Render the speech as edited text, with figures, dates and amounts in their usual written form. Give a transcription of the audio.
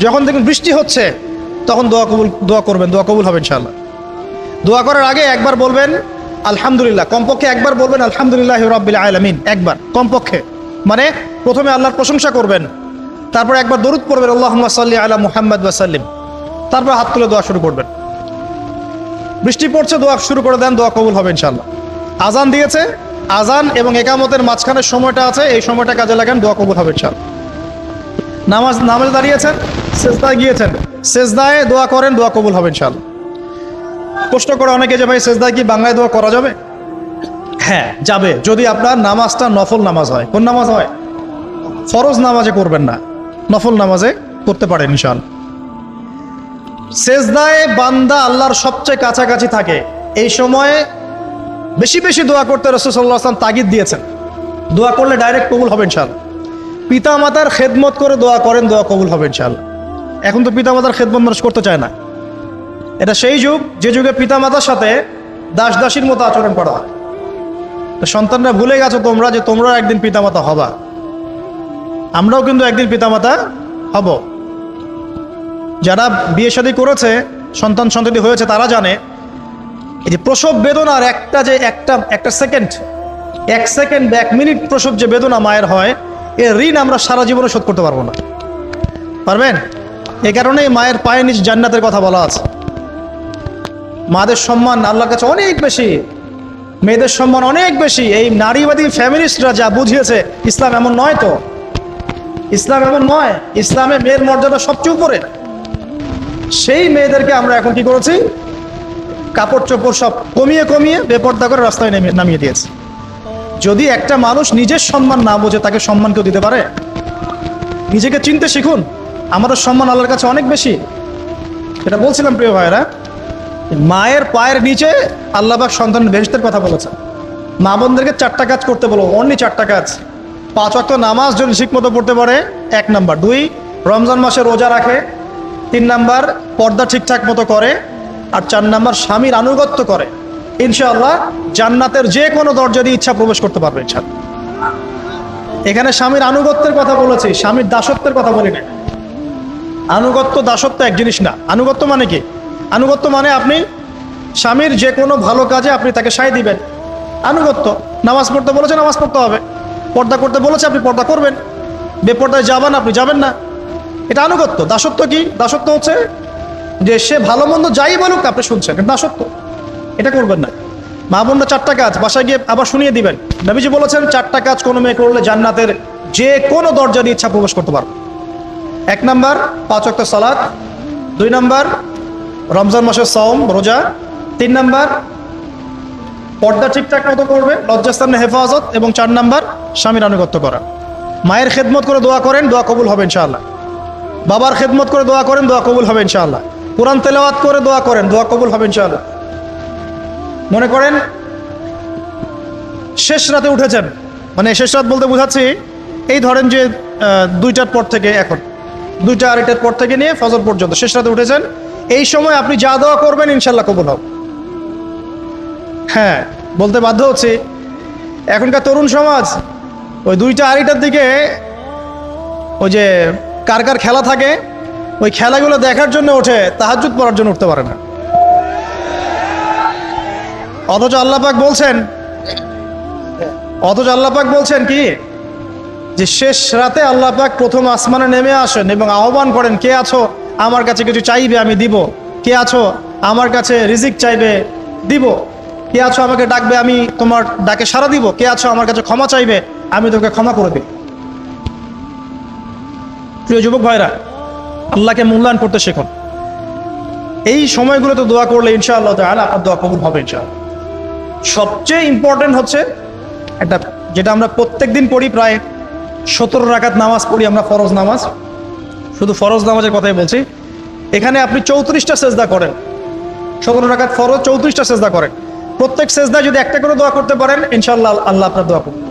যখন দেখুন বৃষ্টি হচ্ছে তখন দোয়া করবেন, দোয়া কবুল হবে ইনশাআল্লাহ। দোয়া করার আগে একবার বলবেন আলহামদুলিল্লাহ, কমপক্ষে একবার বলবেন আলহামদুলিল্লাহ রাব্বিল আলামিন, একবার কমপক্ষে। মানে প্রথমে আল্লাহর প্রশংসা করবেন, তারপর একবার দরুদ পড়বেন আল্লাহুম্মা সাল্লি আলা মুহাম্মাদ ওয়া সাল্লিম, তারপর হাত তুলে দোয়া শুরু করবেন। বৃষ্টি পড়ছে, দোয়া শুরু করে দেন, দোয়া কবুল হবে ইনশাআল্লাহ। আজান দিয়েছে, আজান এবং একামতের মাঝখানের সময়টা আছে, এই সময়টা কাজে লাগান, দোয়া কবুল হবে ইনশাআল্লাহ। নামাজে দাঁড়িয়েছেন, সেজদায় গিয়েছেন, সেজদায় দোয়া করেন, দোয়া কবুল হবে ইনশাআল্লাহ। প্রশ্ন করে অনেকে যে ভাই সেজদায় কি বাংলায় দোয়া করা যাবে? হ্যাঁ যাবে, যদি আপনার নামাজটা নফল নামাজ হয়। কোন নামাজ হয়? ফরজ নামাজে করবেন না, নফল নামাজে করতে পারেন ইনশাআল্লাহ। সেজদায় বান্দা আল্লাহর সবচেয়ে কাছাকাছি থাকে, এই সময়ে বেশি বেশি দোয়া করতে রাসূল সাল্লাল্লাহু আলাইহি ওয়াসাল্লাম তাগিদ দিয়েছেন। দোয়া করলে ডাইরেক্ট কবুল হবে ইনশাআল্লাহ। পিতা মাতার খেদমত করে দোয়া করেন, দোয়া কবুল হবে ইনশাআল্লাহ। এখন তো পিতা মাতার খেদমত মানুষ করতে চায় না। এটা সেই যুগ যে যুগে পিতা মাতার সাথে দাস দাসীর মতো আচরণ করা হয়। তো সন্তানরা ভুলে গেছো তোমরা যে তোমরাও একদিন পিতা মাতা হবা। আমরাও কিন্তু একদিন পিতা মাতা হব। যারা বিয়ে শাদী করেছে, সন্তান সন্ততি হয়েছে, তারা জানে এই যে প্রসব বেদনার একটা সেকেন্ড, এক সেকেন্ড বা 1 মিনিট প্রসব যে বেদনা মায়ের হয়, এর ঋণ আমরা সারা জীবনে শোধ করতে পারবো না। পারবেন? এই কারণেই মায়ের পায়ে নিচ জান্নাতের কথা বলা আছে। মাদের সম্মান আল্লাহর কাছে অনেক বেশি, মেয়েদের সম্মান অনেক বেশি। এই নারীবাদী ফ্যামিলিস্টরা যা বুঝিয়েছে, ইসলাম এমন নয়। তো ইসলাম এমন নয়, ইসলামে মেয়ের মর্যাদা সবচেয়ে উপরে। সেই মেয়েদেরকে আমরা এখন কি করেছি? কাপড় চোপড় সব কমিয়ে কমিয়ে বেপর্দা করে রাস্তায় নামিয়ে দিয়েছে। যদি একটা মানুষ নিজের সম্মান না বোঝে, তাকে সম্মান কেউ দিতে পারে? নিজেকে চিনতে শিখুন। আমাদের সম্মান আল্লাহর কাছে অনেক বেশি। এটা বলছিলাম প্রিয় ভাইরা, মায়ের পায়ের নিচে আল্লাহ পাক সন্তানের বেহেশতের কথা বলেছেন। মা বোনদেরকে 4টা কাজ করতে বলো, অনলি 4টা কাজ। 5 ওয়াক্ত নামাজ যদি ঠিক মতো পড়তে পারে, 1 নাম্বার। 2, রমজান মাসে রোজা রাখে। 3 নাম্বার, পর্দা ঠিকঠাক মতো করে। আর 4 নাম্বার, স্বামীর আনুগত্য করে। ইনশাআল্লাহ জান্নাতের যে কোনো দরজা দিয়ে ইচ্ছা প্রবেশ করতে পারবে ইনশাআল্লাহ। এখানে স্বামীর আনুগত্যের কথা বলেছি, স্বামীর দাসত্বের কথা বলি না। আনুগত্য দাসত্ব এক জিনিস না। আনুগত্য মানে কি? আনুগত্য মানে আপনি স্বামীর যে কোনো ভালো কাজে আপনি তাকে সায় দিবেন, আনুগত্য। নামাজ পড়তে বলেছে, নামাজ পড়তে হবে। পর্দা করতে বলেছে, আপনি পর্দা করবেন। বেপর্দায় যাবেন, আপনি যাবেন না। এটা আনুগত্য। দাসত্ব কি? দাসত্ব হচ্ছে যে সে ভালো মন্দ যাই বলুক আপনি শুনছেন, এটা দাসত্ব। এটা করবেন না। মা বোনরা 4টা কাজ বাসায় গিয়ে আবার শুনিয়ে দিবেন। নবীজি বলেছেন 4টা কাজ কোনো মেয়ে করলে জান্নাতের যে কোনো দরজা দিয়ে ইচ্ছা প্রবেশ করতে পারবে। 1 নাম্বার, 5 ওয়াক্ত সালাত। 2 নাম্বার, রমজান মাসের সওম রোজা। 3 নাম্বার, পর্দা ঠিকঠাক মতো করবে, লজ্জাস্থানের হেফাজত। এবং 4 নাম্বার, স্বামীর আনুগত্য করা। মায়ের খেদমত করে দোয়া করেন, দোয়া কবুল হবে ইনশাআল্লাহ। বাবার খেদমত করে দোয়া করেন, দোয়া কবুল হবে ইনশাআল্লাহ। কোরআন তেলাওয়াত করে দোয়া করেন, দোয়া কবুল হবে ইনশাআল্লাহ। মনে করেন শেষ রাতে উঠেছেন, মানে শেষ রাত বলতে বোঝাচ্ছি এই ধরেন যে 2টার পর থেকে, এখন 2টা 2:30টার পর থেকে নিয়ে ফজর পর্যন্ত শেষ রাতে উঠেছেন। এই সময় আপনি যা দোয়া করবেন ইনশাআল্লাহ কবুল হবে। হ্যাঁ, বলতে বাধ্য হচ্ছি, এখনকার তরুণ সমাজ ওই 2টা 2:30টার দিকে ওই যে কার কার খেলা থাকে, ওই খেলাগুলো দেখার জন্য ওঠে, তাহাজ্জুদ পড়ার জন্য উঠতে পারে না। অথচ আল্লাহ পাক বলছেন কি, যে শেষ রাতে আল্লাহ পাক প্রথম আসমানে নেমে আসেন এবং আহ্বান করেন, কে আছো আমার কাছে কিছু চাইবে আমি দিব, কে আছো আমার কাছে রিজিক চাইবে দিব, কে আছো আমাকে ডাকবে আমি তোমার ডাকে সাড়া দিব, কে আছো আমার কাছে ক্ষমা চাইবে আমি তোকে ক্ষমা করে দিই। প্রিয় যুবক ভাইরা, আল্লাহকে মূল্যায়ন করতে শিখুন। এই সময়গুলোতে দোয়া করলে ইনশাআল্লাহ তাআলা আপনার দোয়া কবুল হবে ইনশাআল্লাহ। সবচেয়ে ইম্পর্টেন্ট হচ্ছে একটা, যেটা আমরা প্রত্যেক দিন পড়ি, প্রায় 17 রাকাত নামাজ পড়ি আমরা, ফরজ নামাজ। শুধু ফরজ নামাজের কথাই বলছি। এখানে আপনি 34টা সেজদা করেন। 17 রাকাত ফরজ, 34টা সেজদা করেন। প্রত্যেক সেজদায় যদি একটা করে দোয়া করতে পারেন ইনশাআল্লাহ আল্লাহ আপনার দোয়া করবেন।